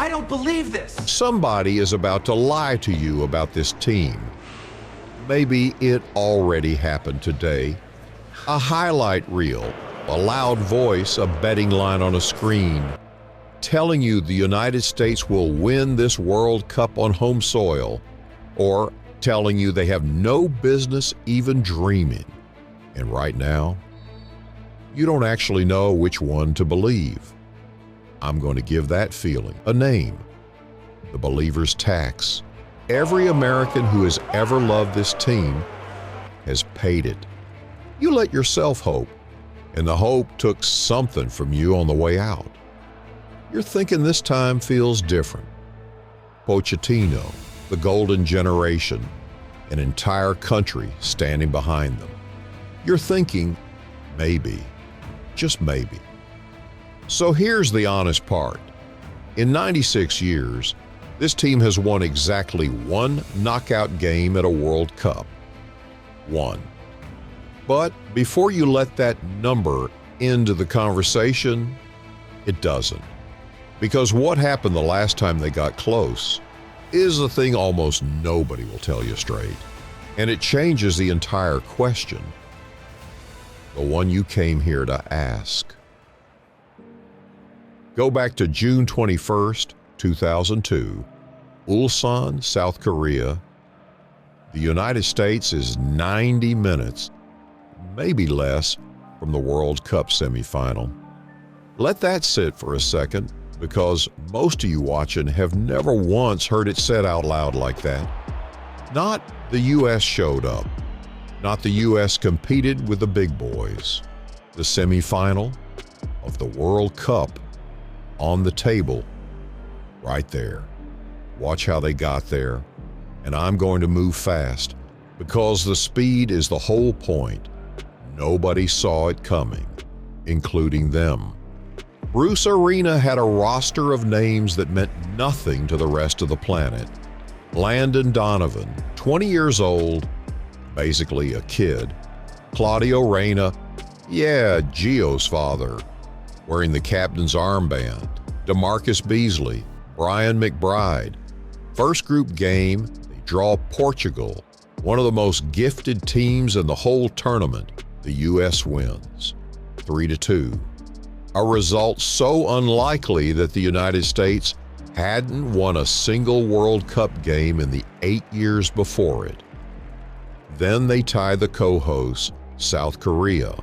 I don't believe this. Somebody is about to lie to you about this team. Maybe it already happened today. A highlight reel, a loud voice, a betting line on a screen, telling you the United States will win this World Cup on home soil, or telling you they have no business even dreaming. And right now, you don't actually know which one to believe. I'm going to give that feeling a name: the believer's tax. Every American who has ever loved this team has paid it. You let yourself hope, and the hope took something from you on the way out. You're thinking this time feels different. Pochettino, the golden generation, an entire country standing behind them. You're thinking, maybe, just maybe. So here's the honest part. In 96 years, this team has won exactly one knockout game at a World Cup. One. But before you let that number into the conversation, it doesn't. Because what happened the last time they got close is a thing almost nobody will tell you straight. And it changes the entire question, the one you came here to ask. Go back to June 21st, 2002, Ulsan, South Korea. The United States is 90 minutes, maybe less, from the World Cup semifinal. Let that sit for a second, because most of you watching have never once heard it said out loud like that. Not the U.S. showed up. Not the U.S. competed with the big boys. The semifinal of the World Cup on the table, right there. Watch how they got there. And I'm going to move fast, because the speed is the whole point. Nobody saw it coming, including them. Bruce Arena had a roster of names that meant nothing to the rest of the planet. Landon Donovan, 20 years old, basically a kid. Claudio Reyna, Gio's father, wearing the captain's armband. DeMarcus Beasley, Brian McBride. First group game, they draw Portugal, one of the most gifted teams in the whole tournament. The U.S. wins, 3-2. A result so unlikely that the United States hadn't won a single World Cup game in the 8 years before it. Then they tie the co-host, South Korea.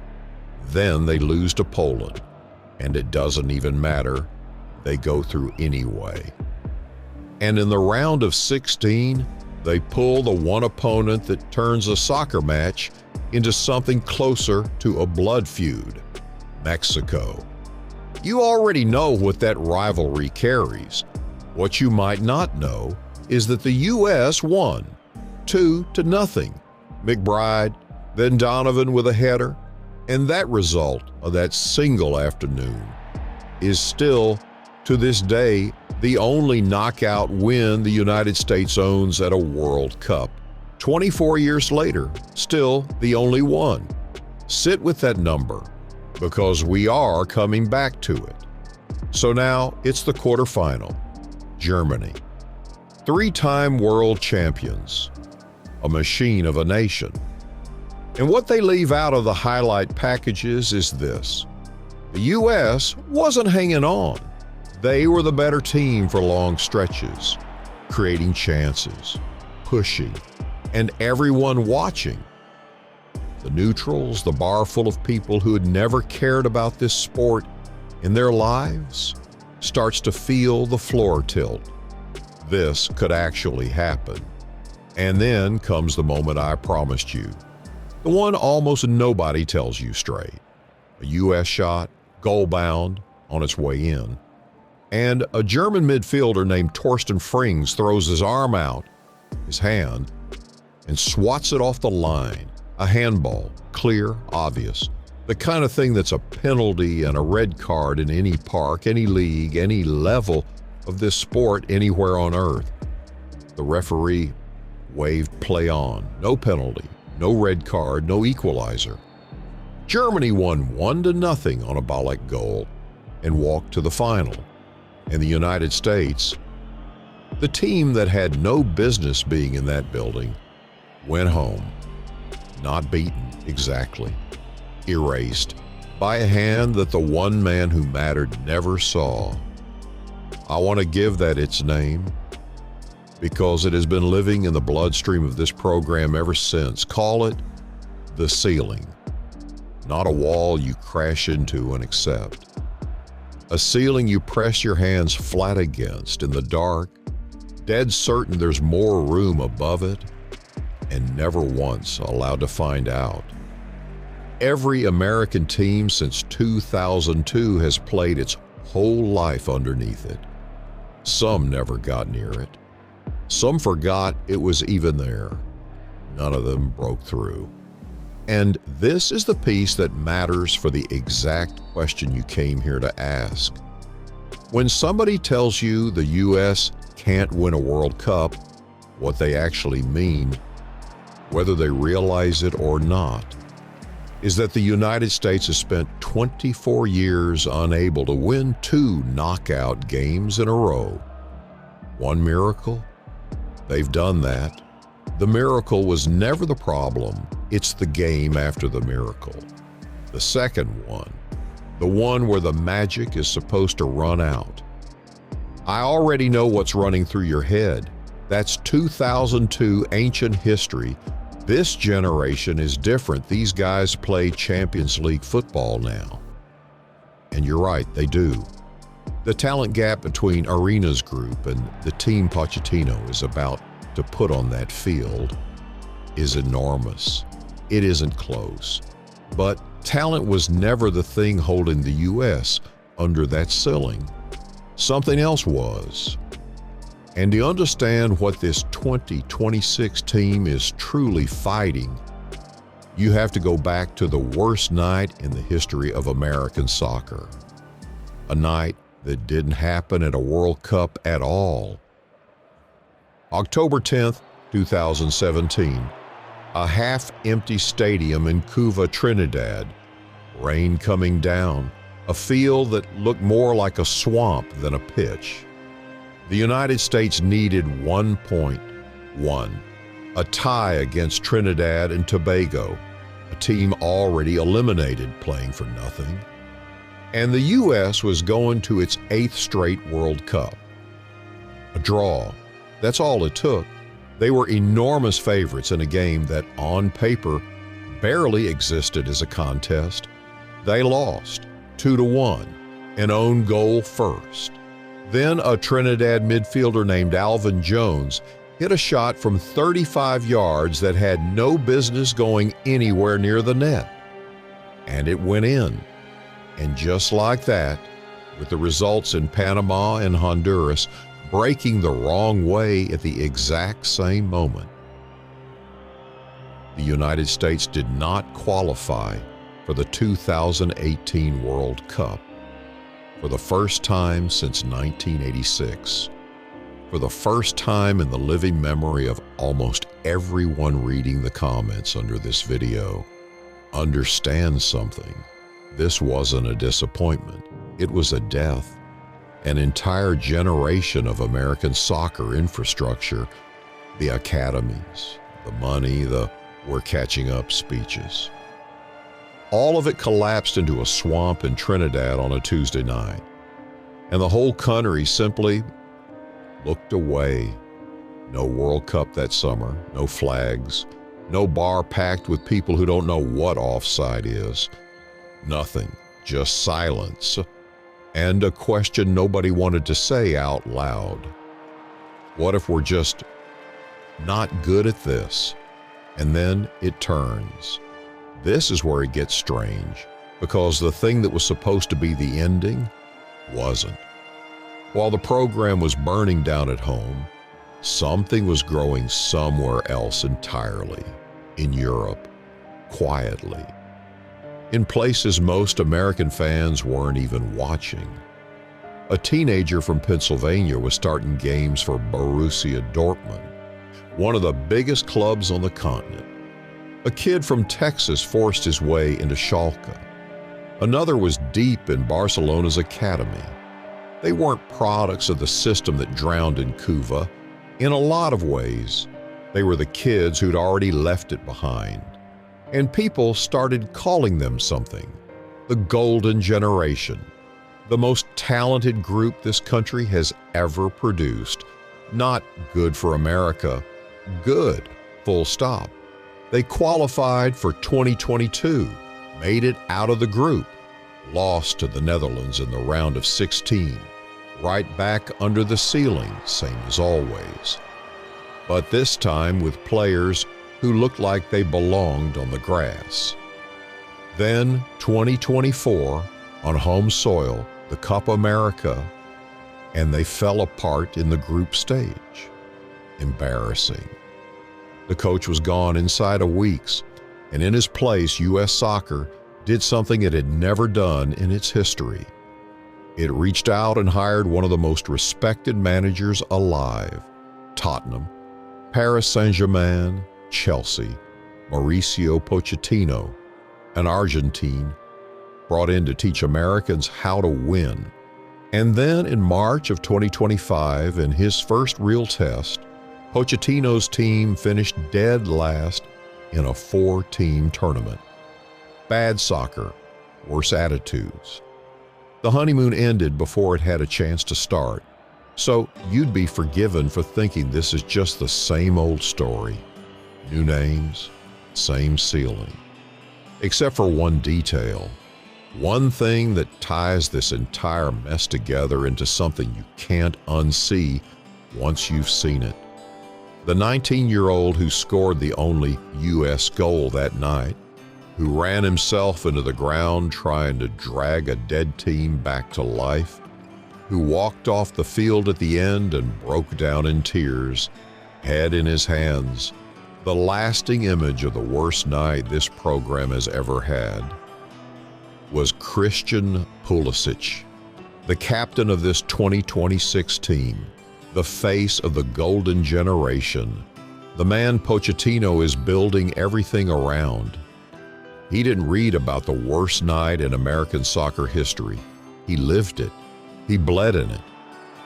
Then they lose to Poland. And it doesn't even matter. They go through anyway. And in the round of 16, they pull the one opponent that turns a soccer match into something closer to a blood feud: Mexico. You already know what that rivalry carries. What you might not know is that the U.S. won 2-0. McBride, then Donovan with a header, and that result of that single afternoon is still, to this day, the only knockout win the United States owns at a World Cup. 24 years later, still the only one. Sit with that number, because we are coming back to it. So now it's the quarterfinal. Germany, 3-time world champions, a machine of a nation. And what they leave out of the highlight packages is this: the U.S. wasn't hanging on. They were the better team for long stretches, creating chances, pushing, and everyone watching. The neutrals, the bar full of people who had never cared about this sport in their lives, starts to feel the floor tilt. This could actually happen. And then comes the moment I promised you, the one almost nobody tells you straight. A U.S. shot, goal-bound, on its way in. And a German midfielder named Torsten Frings throws his arm out, his hand, and swats it off the line. A handball, clear, obvious. The kind of thing that's a penalty and a red card in any park, any league, any level of this sport anywhere on earth. The referee waved play on. No penalty, no red card, no equalizer. Germany won 1-0 on a Ballack goal and walked to the final. and the United States, the team that had no business being in that building went home, not beaten exactly, erased by a hand that the one man who mattered never saw. I want to give that its name because it has been living in the bloodstream of this program ever since. Call it the ceiling, not a wall you crash into and accept. A ceiling you press your hands flat against in the dark, dead certain there's more room above it, and never once allowed to find out. Every American team since 2002 has played its whole life underneath it. Some never got near it. Some forgot it was even there. None of them broke through. And this is the piece that matters for the exact question you came here to ask. When somebody tells you the U.S. can't win a World Cup, what they actually mean, whether they realize it or not, is that the United States has spent 24 years unable to win 2 knockout games in a row. One miracle? They've done that. The miracle was never the problem. It's the game after the miracle. The second one, the one where the magic is supposed to run out. I already know what's running through your head. That's 2002 ancient history. This generation is different. These guys play Champions League football now. And you're right, they do. The talent gap between Arena's group and the team Pochettino is about to put on that field is enormous. It isn't close. But talent was never the thing holding the U.S. under that ceiling. Something else was. And to understand what this 2026 team is truly fighting, you have to go back to the worst night in the history of American soccer. A night that didn't happen at a World Cup at all. October 10th, 2017, a half-empty stadium in Couva, Trinidad, rain coming down, a field that looked more like a swamp than a pitch. The United States needed 1 point, a tie against Trinidad and Tobago, a team already eliminated playing for nothing. And the U.S. was going to its 8th straight World Cup. A draw, that's all it took. They were enormous favorites in a game that, on paper, barely existed as a contest. They lost 2-1, an own goal first. Then a Trinidad midfielder named Alvin Jones hit a shot from 35 yards that had no business going anywhere near the net. And it went in. And just like that, with the results in Panama and Honduras breaking the wrong way at the exact same moment, the United States did not qualify for the 2018 World Cup. For the first time since 1986, for the first time in the living memory of almost everyone reading the comments under this video, understand something. This wasn't a disappointment. It was a death. An entire generation of American soccer infrastructure, the academies, the money, the "we're catching up" speeches. All of it collapsed into a swamp in Trinidad on a Tuesday night. And the whole country simply looked away. No World Cup that summer, no flags, no bar packed with people who don't know what offside is. Nothing, just silence, and a question nobody wanted to say out loud. What if we're just not good at this? And then it turns. This is where it gets strange, because the thing that was supposed to be the ending wasn't. While the program was burning down at home, something was growing somewhere else entirely, in Europe, quietly, in places most American fans weren't even watching. A teenager from Pennsylvania was starting games for Borussia Dortmund, one of the biggest clubs on the continent. A kid from Texas forced his way into Schalke. Another was deep in Barcelona's academy. They weren't products of the system that drowned in Couva. In a lot of ways, they were the kids who'd already left it behind. And people started calling them something. The Golden Generation. The most talented group this country has ever produced. Not good for America. Good. Full stop. They qualified for 2022, made it out of the group, lost to the Netherlands in the round of 16, right back under the ceiling, same as always. But this time with players who looked like they belonged on the grass. Then 2024, on home soil, the Copa America, and they fell apart in the group stage. Embarrassing. The coach was gone inside of weeks, and in his place, U.S. Soccer did something it had never done in its history. It reached out and hired one of the most respected managers alive, Tottenham, Paris Saint-Germain, Chelsea, Mauricio Pochettino, an Argentine, brought in to teach Americans how to win. And then in March of 2025, in his first real test, Pochettino's team finished dead last in a 4-team tournament. Bad soccer, worse attitudes. The honeymoon ended before it had a chance to start, so you'd be forgiven for thinking this is just the same old story. New names, same ceiling. Except for one detail. One thing that ties this entire mess together into something you can't unsee once you've seen it. The 19-year-old who scored the only U.S. goal that night, who ran himself into the ground trying to drag a dead team back to life, who walked off the field at the end and broke down in tears, head in his hands, the lasting image of the worst night this program has ever had, was Christian Pulisic, the captain of this 2026 team, the face of the Golden Generation, the man Pochettino is building everything around. He didn't read about the worst night in American soccer history. He lived it. He bled in it.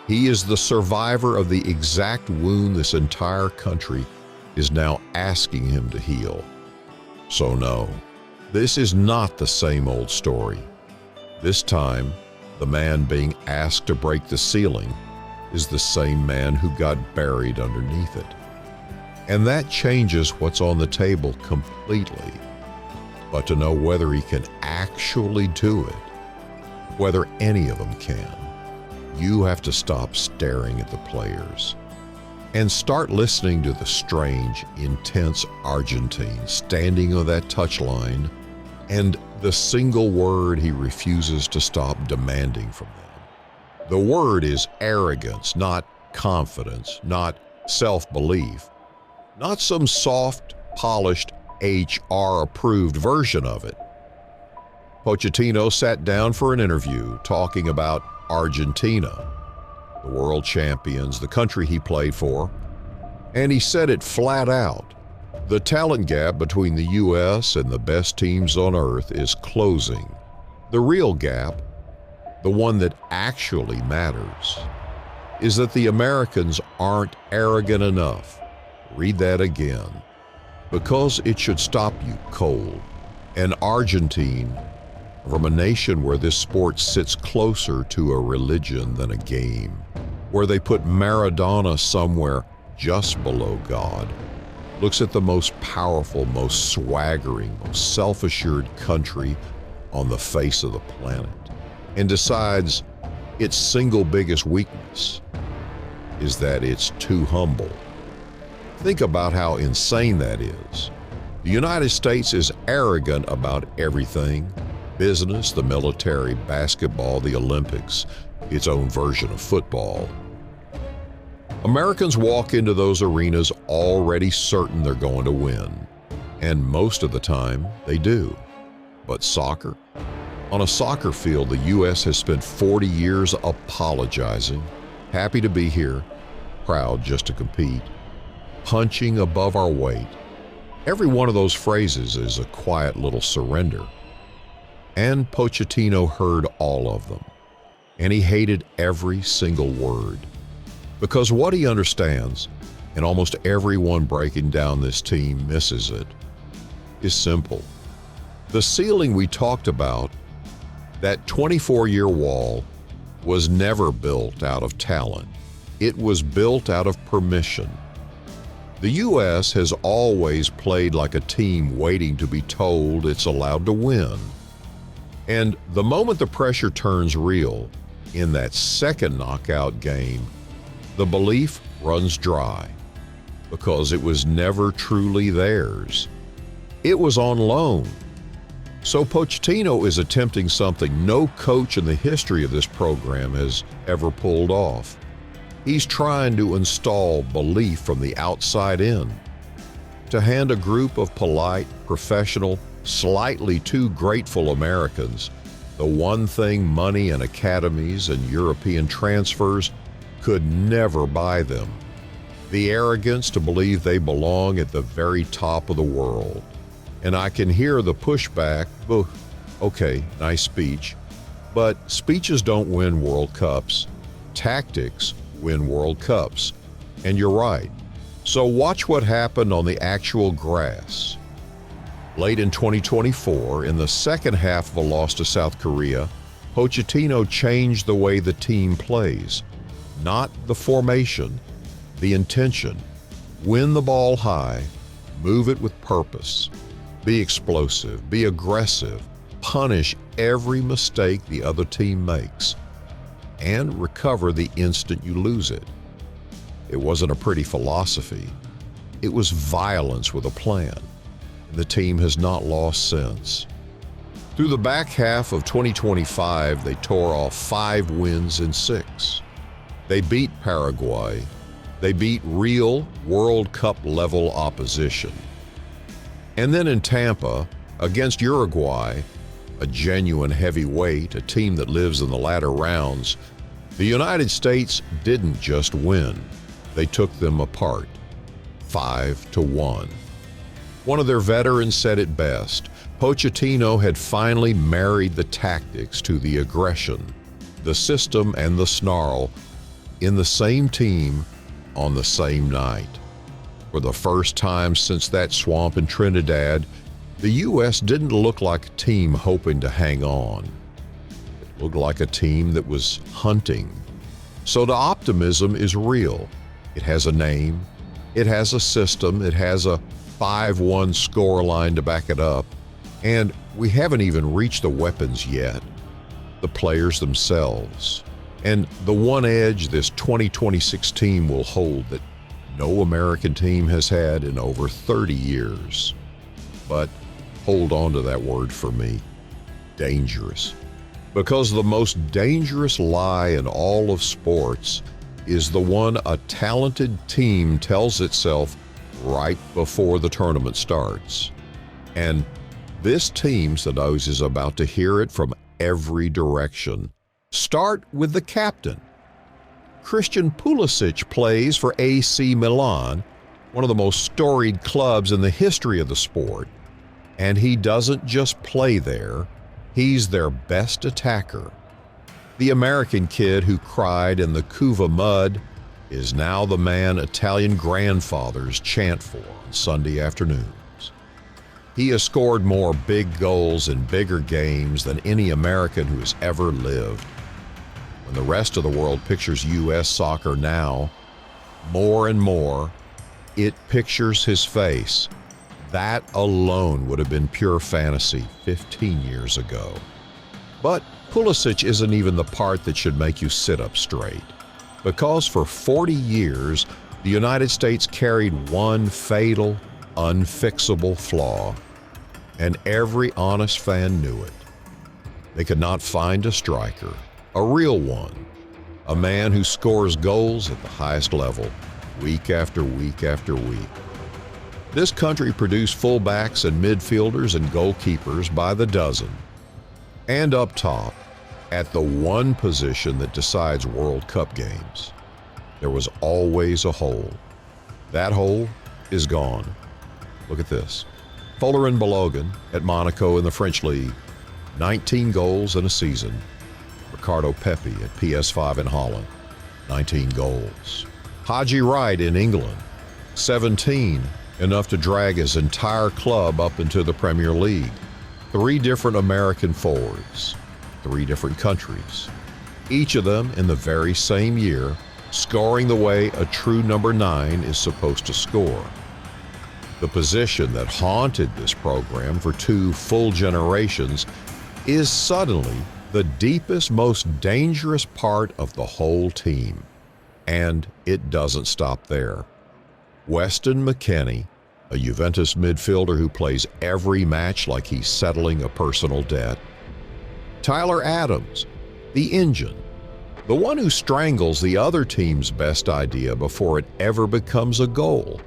He is the survivor of the exact wound this entire country is now asking him to heal. So no, this is not the same old story. This time, the man being asked to break the ceiling is the same man who got buried underneath it. And that changes what's on the table completely. But to know whether he can actually do it, whether any of them can, you have to stop staring at the players and start listening to the strange, intense Argentine standing on that touchline and the single word he refuses to stop demanding from them. The word is arrogance, not confidence, not self-belief, not some soft, polished, HR-approved version of it. Pochettino sat down for an interview talking about Argentina, the world champions, the country he played for, and he said it flat out. The talent gap between the U.S. and the best teams on earth is closing. The real gap, the one that actually matters, is that the Americans aren't arrogant enough. Read that again. Because it should stop you cold. An Argentine, from a nation where this sport sits closer to a religion than a game, where they put Maradona somewhere just below God, looks at the most powerful, most swaggering, most self-assured country on the face of the planet, and decides its single biggest weakness is that it's too humble. Think about how insane that is. The United States is arrogant about everything: business, the military, basketball, the Olympics, its own version of football. Americans walk into those arenas already certain they're going to win, and most of the time they do. But soccer? On a soccer field, the U.S. has spent 40 years apologizing, happy to be here, proud just to compete, punching above our weight. Every one of those phrases is a quiet little surrender. And Pochettino heard all of them. and he hated every single word. Because what he understands, and almost everyone breaking down this team misses it, is simple. The ceiling we talked about, that 24-year wall, was never built out of talent. It was built out of permission. The U.S. has always played like a team waiting to be told it's allowed to win. And the moment the pressure turns real, in that second knockout game, the belief runs dry because it was never truly theirs. It was on loan. So Pochettino is attempting something no coach in the history of this program has ever pulled off. He's trying to install belief from the outside in, to hand a group of polite, professional, slightly too grateful Americans the one thing money and academies and European transfers could never buy them: the arrogance to believe they belong at the very top of the world. And I can hear the pushback, okay, nice speech, but speeches don't win World Cups. Tactics win World Cups. And you're right. So watch what happened on the actual grass. Late in 2024, in the second half of a loss to South Korea, Pochettino changed the way the team plays. Not the formation, the intention. Win the ball high, move it with purpose. Be explosive, be aggressive, punish every mistake the other team makes, and recover the instant you lose it. It wasn't a pretty philosophy. It was violence with a plan, and the team has not lost since. Through the back half of 2025, they tore off 5 wins in 6. They beat Paraguay. They beat real World Cup level opposition. And then in Tampa, against Uruguay, a genuine heavyweight, a team that lives in the latter rounds, the United States didn't just win. They took them apart, 5-1. One of their veterans said it best: Pochettino had finally married the tactics to the aggression, the system and the snarl in the same team on the same night. For the first time since that swamp in Trinidad, the U.S. didn't look like a team hoping to hang on. It looked like a team that was hunting. So the optimism is real. It has a name, it has a system, it has a 5-1 scoreline to back it up, and we haven't even reached the weapons yet, the players themselves, and the one edge this 2026 team will hold that no American team has had in over 30 years. But hold on to that word for me: dangerous. Because the most dangerous lie in all of sports is the one a talented team tells itself right before the tournament starts. And this team, Sados, is about to hear it from every direction. Start with the captain. Christian Pulisic plays for AC Milan, one of the most storied clubs in the history of the sport. And he doesn't just play there, he's their best attacker. The American kid who cried in the Couva mud is now the man Italian grandfathers chant for on Sunday afternoons. He has scored more big goals in bigger games than any American who has ever lived. When the rest of the world pictures U.S. soccer now, more and more, it pictures his face. That alone would have been pure fantasy 15 years ago. But Pulisic isn't even the part that should make you sit up straight. Because for 40 years, the United States carried one fatal, unfixable flaw, and every honest fan knew it. They could not find a striker, a real one, a man who scores goals at the highest level, week after week after week. This country produced fullbacks and midfielders and goalkeepers by the dozen. And up top, at the one position that decides World Cup games, there was always a hole. That hole is gone. Look at this. Folarin Balogun at Monaco in the French League, 19 goals in a season. Ricardo Pepi at PS5 in Holland, 19 goals. Haji Wright in England, 17, enough to drag his entire club up into the Premier League. 3 different American forwards, 3 different countries, each of them in the very same year, scoring the way a true number 9 is supposed to score. The position that haunted this program for 2 full generations is suddenly the deepest, most dangerous part of the whole team. And it doesn't stop there. Weston McKennie, a Juventus midfielder who plays every match like he's settling a personal debt. Tyler Adams, the engine, the one who strangles the other team's best idea before it ever becomes a goal.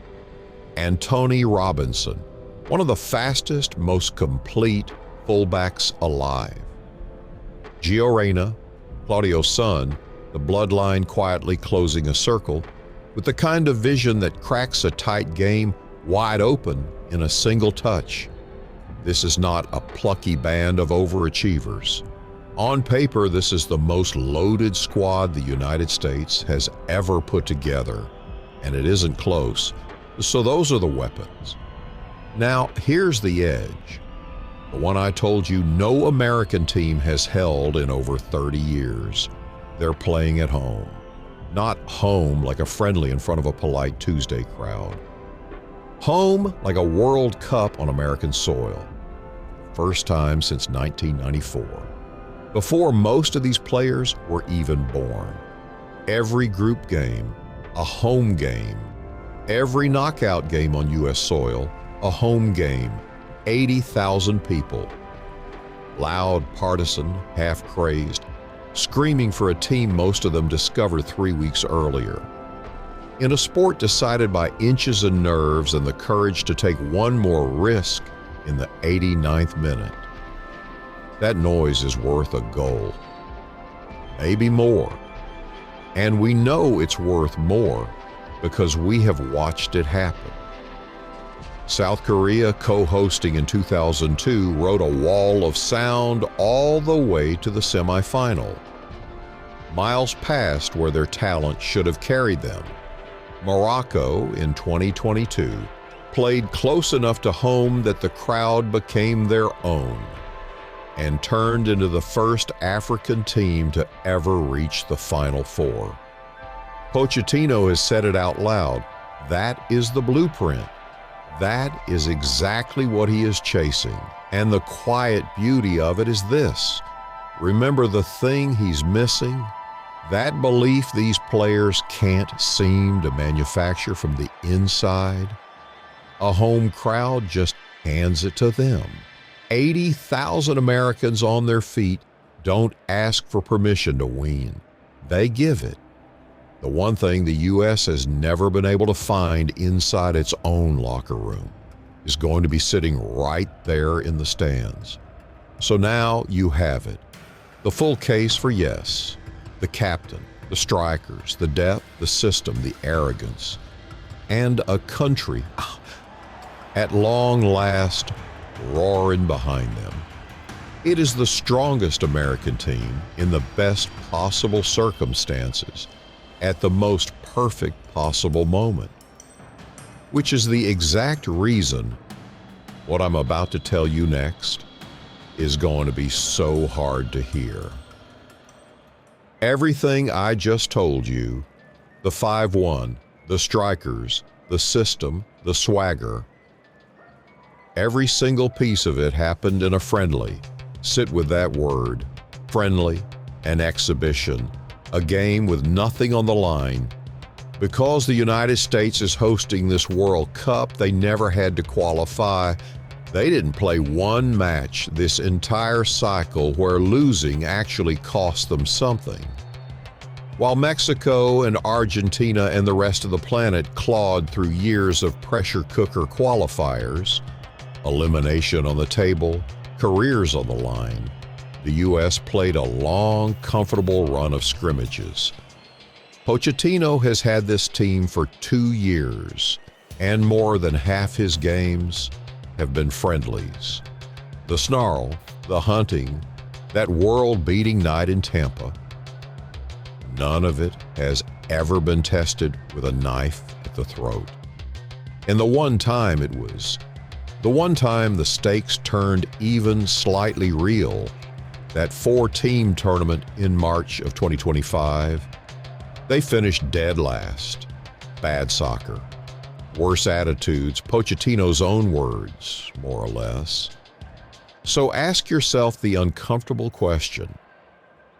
And Tony Robinson, one of the fastest, most complete fullbacks alive. Gio Reyna, Claudio's son, the bloodline quietly closing a circle, with the kind of vision that cracks a tight game wide open in a single touch. This is not a plucky band of overachievers. On paper, this is the most loaded squad the United States has ever put together, and it isn't close. So those are the weapons. Now, here's the edge. The one I told you no American team has held in over 30 years. They're playing at home. Not home like a friendly in front of a polite Tuesday crowd. Home like a World Cup on American soil. First time since 1994. Before most of these players were even born. Every group game, a home game. Every knockout game on U.S. soil, a home game. 80,000 people. Loud, partisan, half-crazed, screaming for a team most of them discovered 3 weeks earlier. In a sport decided by inches and nerves and the courage to take one more risk in the 89th minute. That noise is worth a goal. Maybe more. And we know it's worth more because we have watched it happen. South Korea, co-hosting in 2002, rode a wall of sound all the way to the semifinal. Miles past where their talent should have carried them. Morocco, in 2022, played close enough to home that the crowd became their own and turned into the first African team to ever reach the Final Four. Pochettino has said it out loud. That is the blueprint. That is exactly what he is chasing. And the quiet beauty of it is this. Remember the thing he's missing? That belief these players can't seem to manufacture from the inside. A home crowd just hands it to them. 80,000 Americans on their feet don't ask for permission to wean. They give it. The one thing the U.S. has never been able to find inside its own locker room is going to be sitting right there in the stands. So now you have it. The full case for yes. The captain, the strikers, the depth, the system, the arrogance, and a country at long last roaring behind them. It is the strongest American team in the best possible circumstances at the most perfect possible moment, which is the exact reason what I'm about to tell you next is going to be so hard to hear. Everything I just told you, the 5-1, the strikers, the system, the swagger, every single piece of it happened in a friendly, sit with that word, friendly, an exhibition, a game with nothing on the line. Because the United States is hosting this World Cup, they never had to qualify. They didn't play one match this entire cycle where losing actually cost them something. While Mexico and Argentina and the rest of the planet clawed through years of pressure cooker qualifiers, elimination on the table, careers on the line, the U.S. played a long, comfortable run of scrimmages. Pochettino has had this team for 2 years, and more than half his games have been friendlies. The snarl, the hunting, that world-beating night in Tampa, none of it has ever been tested with a knife at the throat. And the one time the stakes turned even slightly real, that 4-team tournament in March of 2025, they finished dead last. Bad soccer, worse attitudes, Pochettino's own words, more or less. So ask yourself the uncomfortable question,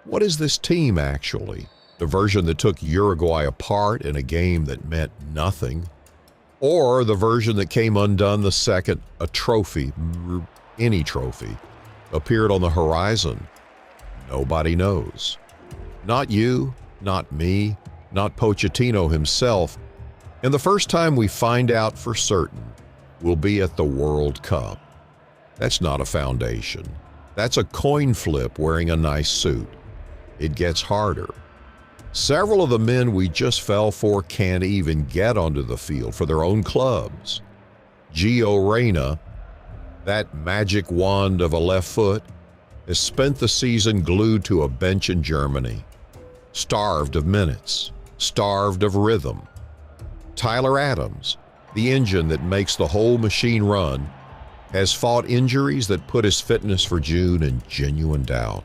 what is this team actually? The version that took Uruguay apart in a game that meant nothing? Or the version that came undone the second a trophy, any trophy, appeared on the horizon? Nobody knows. Not you, not me, not Pochettino himself. And the first time we find out for certain will be at the World Cup. That's not a foundation. That's a coin flip wearing a nice suit. It gets harder. Several of the men we just fell for can't even get onto the field for their own clubs. Gio Reyna, that magic wand of a left foot, has spent the season glued to a bench in Germany, starved of minutes, starved of rhythm. Tyler Adams, the engine that makes the whole machine run, has fought injuries that put his fitness for June in genuine doubt.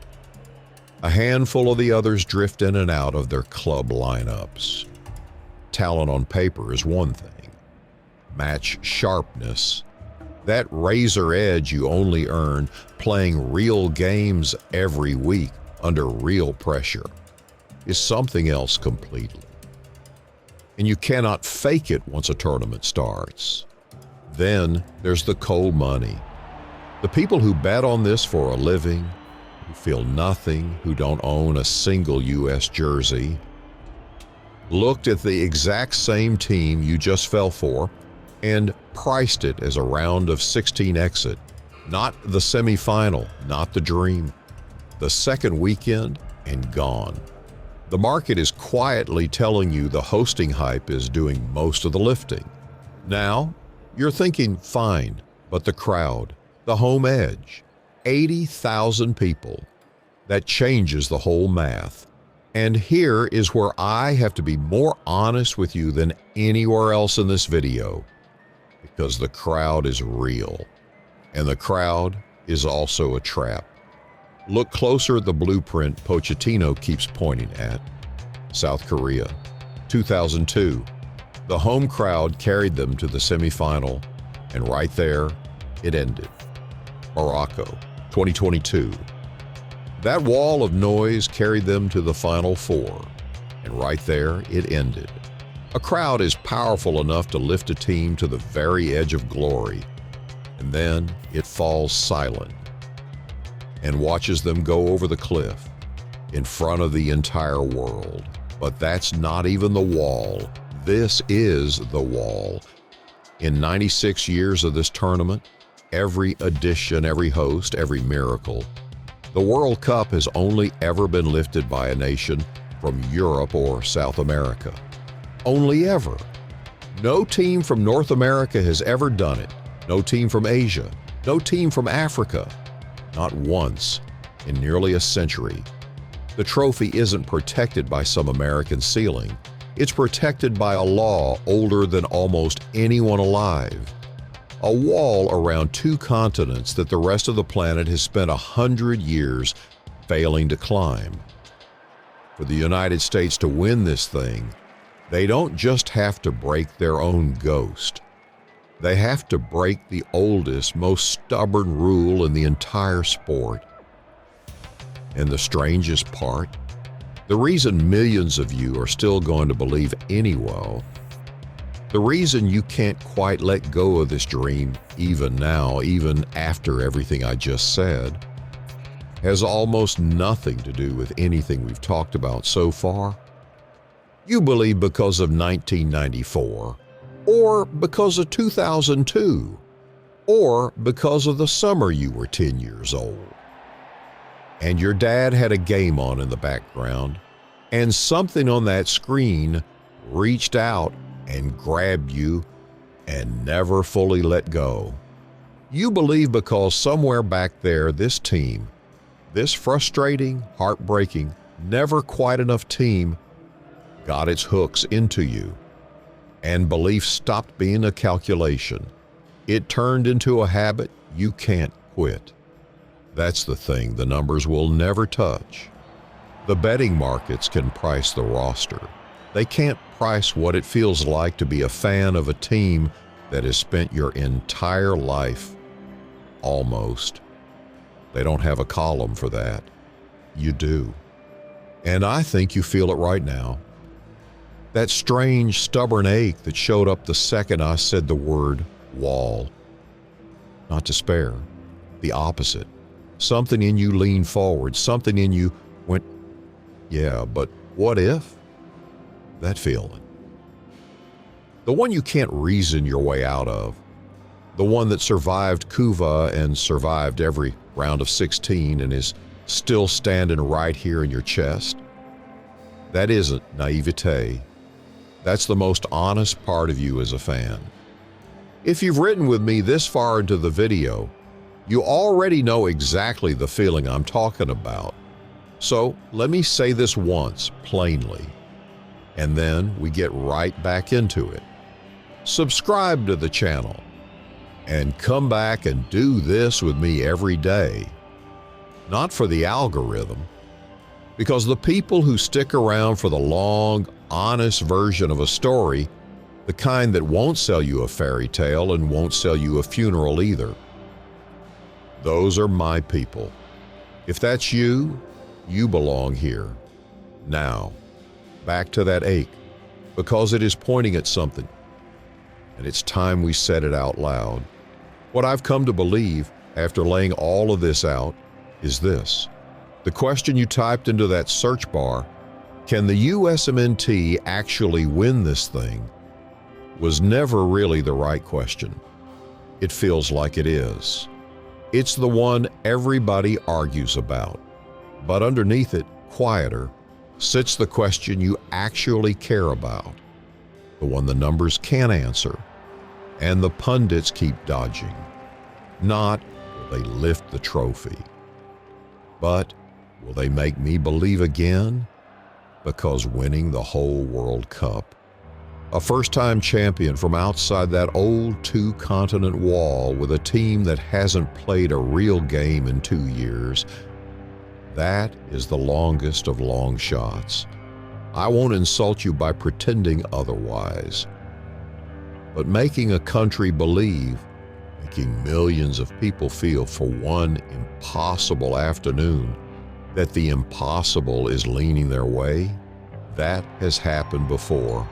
A handful of the others drift in and out of their club lineups. Talent on paper is one thing. Match sharpness, that razor edge you only earn playing real games every week under real pressure, is something else completely. And you cannot fake it once a tournament starts. Then there's the cold money. The people who bet on this for a living, who feel nothing, who don't own a single U.S. jersey, looked at the exact same team you just fell for and priced it as a round of 16 exit. Not the semifinal, not the dream. The second weekend and gone. The market is quietly telling you the hosting hype is doing most of the lifting. Now, you're thinking, fine, but the crowd, the home edge, 80,000 people, that changes the whole math. And here is where I have to be more honest with you than anywhere else in this video, because the crowd is real, and the crowd is also a trap. Look closer at the blueprint Pochettino keeps pointing at. South Korea, 2002. The home crowd carried them to the semifinal, and right there, it ended. Morocco, 2022. That wall of noise carried them to the Final Four, and right there, it ended. A crowd is powerful enough to lift a team to the very edge of glory, and then it falls silent and watches them go over the cliff in front of the entire world. But that's not even the wall. This is the wall. In 96 years of this tournament, every edition, every host, every miracle, the World Cup has only ever been lifted by a nation from Europe or South America. Only ever. No team from North America has ever done it. No team from Asia. No team from Africa. Not once in nearly a century. The trophy isn't protected by some American ceiling. It's protected by a law older than almost anyone alive. A wall around 2 continents that the rest of the planet has spent 100 years failing to climb. For the United States to win this thing, they don't just have to break their own ghost. They have to break the oldest, most stubborn rule in the entire sport. And the strangest part, the reason millions of you are still going to believe anyway, the reason you can't quite let go of this dream even now, even after everything I just said, has almost nothing to do with anything we've talked about so far. You believe because of 1994, or because of 2002, or because of the summer you were 10 years old. And your dad had a game on in the background, and something on that screen reached out and grabbed you and never fully let go. You believe because somewhere back there, this team, This frustrating, heartbreaking, never quite enough team got its hooks into you, and belief stopped being a calculation. It turned into a habit you can't quit. That's the thing the numbers will never touch. The betting markets can price the roster. They can't price what it feels like to be a fan of a team that has spent your entire life, almost. They don't have a column for that. You do. And I think you feel it right now. That strange, stubborn ache that showed up the second I said the word wall. Not despair, the opposite. Something in you leaned forward, something in you went, yeah, but what if? That feeling. The one you can't reason your way out of. The one that survived Couva and survived every round of 16 and is still standing right here in your chest. That isn't naivete. That's the most honest part of you as a fan. If you've ridden with me this far into the video, you already know exactly the feeling I'm talking about. So let me say this once plainly, and then we get right back into it. Subscribe to the channel and come back and do this with me every day. Not for the algorithm, because the people who stick around for the long, honest version of a story, the kind that won't sell you a fairy tale and won't sell you a funeral either, those are my people. If that's you, you belong here. Now, back to that ache, because it is pointing at something, and it's time we said it out loud. What I've come to believe, after laying all of this out, is this. The question you typed into that search bar, can the USMNT actually win this thing, was never really the right question. It feels like it is. It's the one everybody argues about. But underneath it, quieter, sits the question you actually care about, the one the numbers can't answer, and the pundits keep dodging. Not will they lift the trophy, but will they make me believe again? Because winning the whole World Cup, a first-time champion from outside that old two-continent wall with a team that hasn't played a real game in 2 years, that is the longest of long shots. I won't insult you by pretending otherwise. But making a country believe, making millions of people feel for one impossible afternoon that the impossible is leaning their way, that has happened before.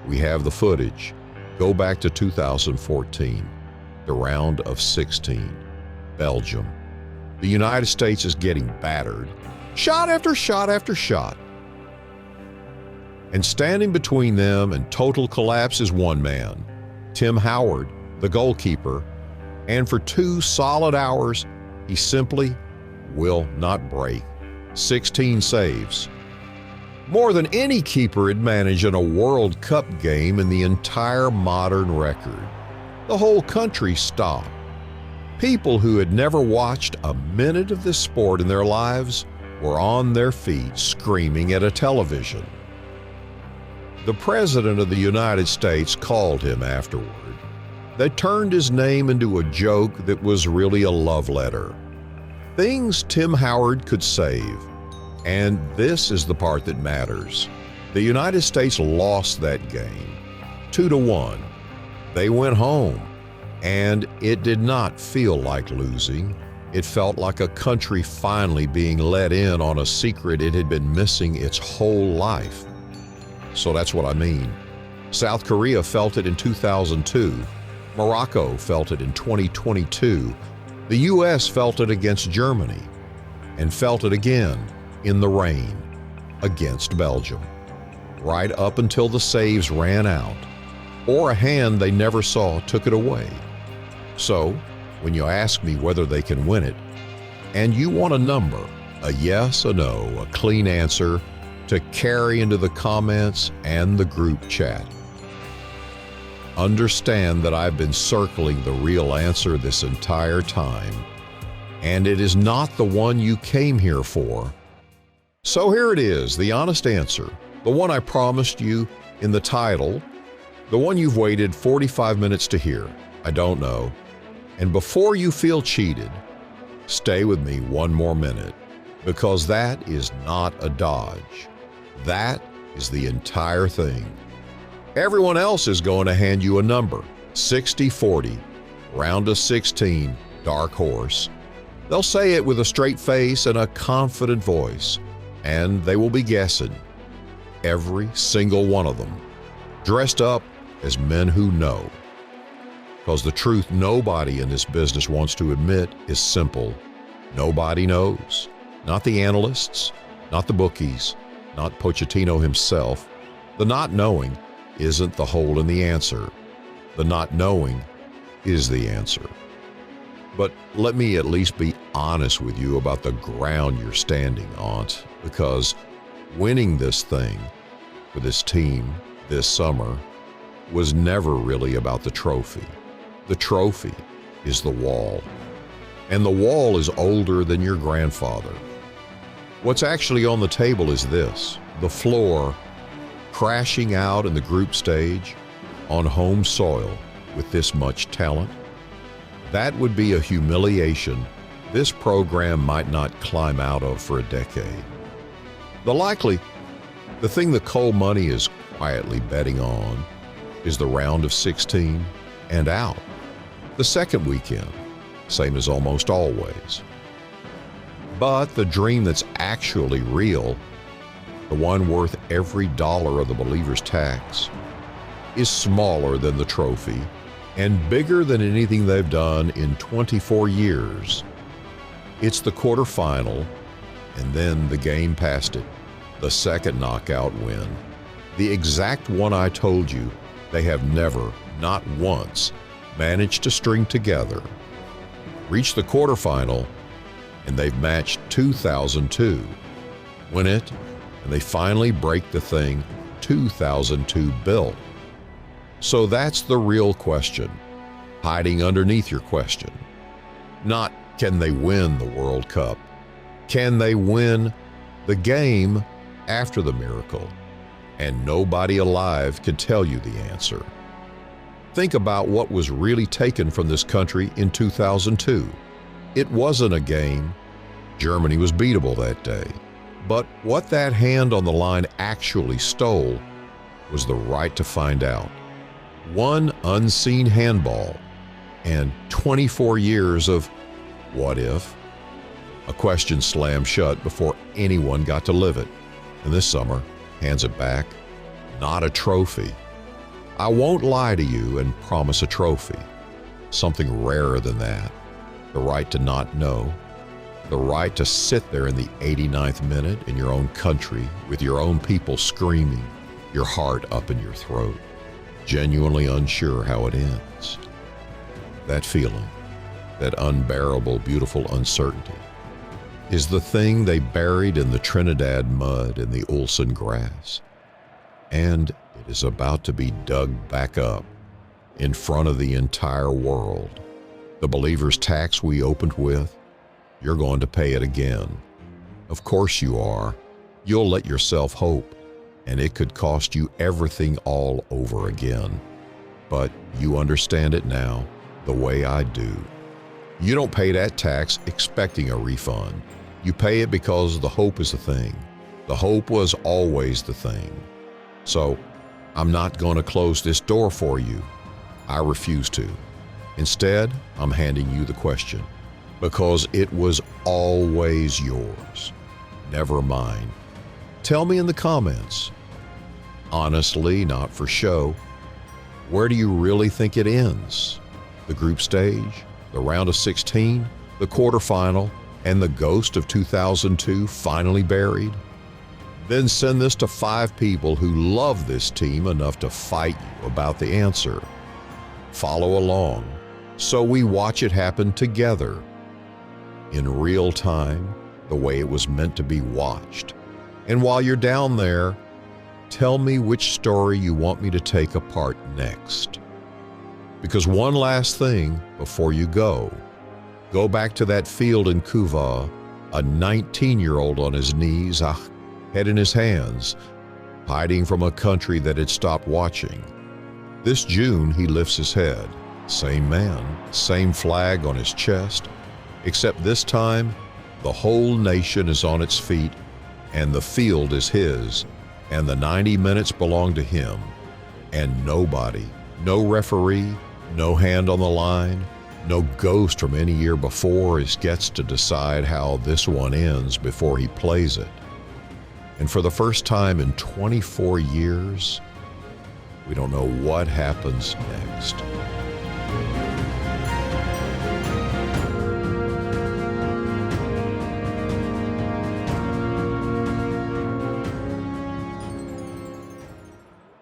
We have the footage. Go back to 2014, the round of 16, Belgium. The United States is getting battered, shot after shot after shot. And standing between them and total collapse is one man, Tim Howard, the goalkeeper, and for 2 solid hours, he simply will not break. 16 saves. More than any keeper had managed in a World Cup game in the entire modern record. The whole country stopped. People who had never watched a minute of this sport in their lives were on their feet screaming at a television. The President of the United States called him afterward. They turned his name into a joke that was really a love letter. Things Tim Howard could save. And this is the part that matters. The United States lost that game, 2-1. They went home, and it did not feel like losing. It felt like a country finally being let in on a secret it had been missing its whole life. So that's what I mean. South Korea felt it in 2002. Morocco felt it in 2022. The U.S. felt it against Germany, and felt it again in the rain against Belgium, right up until the saves ran out, or a hand they never saw took it away. So, when you ask me whether they can win it, and you want a number, a yes, a no, a clean answer to carry into the comments and the group chat, understand that I've been circling the real answer this entire time. and it is not the one you came here for. So here it is, the honest answer, the one I promised you in the title, the one you've waited 45 minutes to hear. I don't know. And before you feel cheated, stay with me one more minute, because that is not a dodge. That is the entire thing. Everyone else is going to hand you a number, 60-40, round of 16, dark horse. They'll say it with a straight face and a confident voice, and they will be guessing, every single one of them, dressed up as men who know. Because the truth nobody in this business wants to admit is simple. Nobody knows. Not the analysts, not the bookies, not Pochettino himself. The not knowing isn't the hole in the answer. The not knowing is the answer. But let me at least be honest with you about the ground you're standing on, because winning this thing for this team this summer was never really about the trophy. The trophy is the wall, and the wall is older than your grandfather. What's actually on the table is this: the floor crashing out in the group stage on home soil with this much talent. That would be a humiliation this program might not climb out of for a decade. The thing the coal money is quietly betting on is the round of 16 and out. The second weekend, same as almost always. But the dream that's actually real, the one worth every dollar of the believer's tax, is smaller than the trophy and bigger than anything they've done in 24 years. It's the quarterfinal, and then the game past it, the second knockout win, the exact one I told you they have never, not once, managed to string together. Reach the quarterfinal, and they've matched 2002. Win it, and they finally break the thing 2002 built. So that's the real question, hiding underneath your question. Not, can they win the World Cup? Can they win the game after the miracle? And nobody alive could tell you the answer. Think about what was really taken from this country in 2002. It wasn't a game. Germany was beatable that day. But what that hand on the line actually stole was the right to find out. One unseen handball and 24 years of what if? A question slammed shut before anyone got to live it. And this summer, hands it back, not a trophy. I won't lie to you and promise a trophy. Something rarer than that. The right to not know. The right to sit there in the 89th minute in your own country with your own people screaming, your heart up in your throat, genuinely unsure how it ends. That feeling, that unbearable, beautiful uncertainty, is the thing they buried in the Trinidad mud and the Ulsan grass. And it is about to be dug back up in front of the entire world. The believer's tax we opened with, you're going to pay it again. Of course you are. You'll let yourself hope, and it could cost you everything all over again. But you understand it now the way I do. You don't pay that tax expecting a refund. You pay it because the hope is the thing. The hope was always the thing. So I'm not going to close this door for you. I refuse to. Instead, I'm handing you the question, because it was always yours, never mine. Tell me in the comments, honestly, not for show, where do you really think it ends? The group stage, the round of 16, the quarterfinal, and the ghost of 2002 finally buried? Then send this to 5 people who love this team enough to fight you about the answer. Follow along so we watch it happen together in real time, the way it was meant to be watched. And while you're down there, tell me which story you want me to take apart next. Because one last thing before you go, Go back to that field in Couva, a 19-year-old on his knees, a head in his hands, hiding from a country that had stopped watching. This June, he lifts his head. Same man, same flag on his chest, except this time, the whole nation is on its feet, and the field is his, and the 90 minutes belong to him, and nobody, no referee, no hand on the line, no ghost from any year before gets to decide how this one ends before he plays it. And for the first time in 24 years, we don't know what happens next.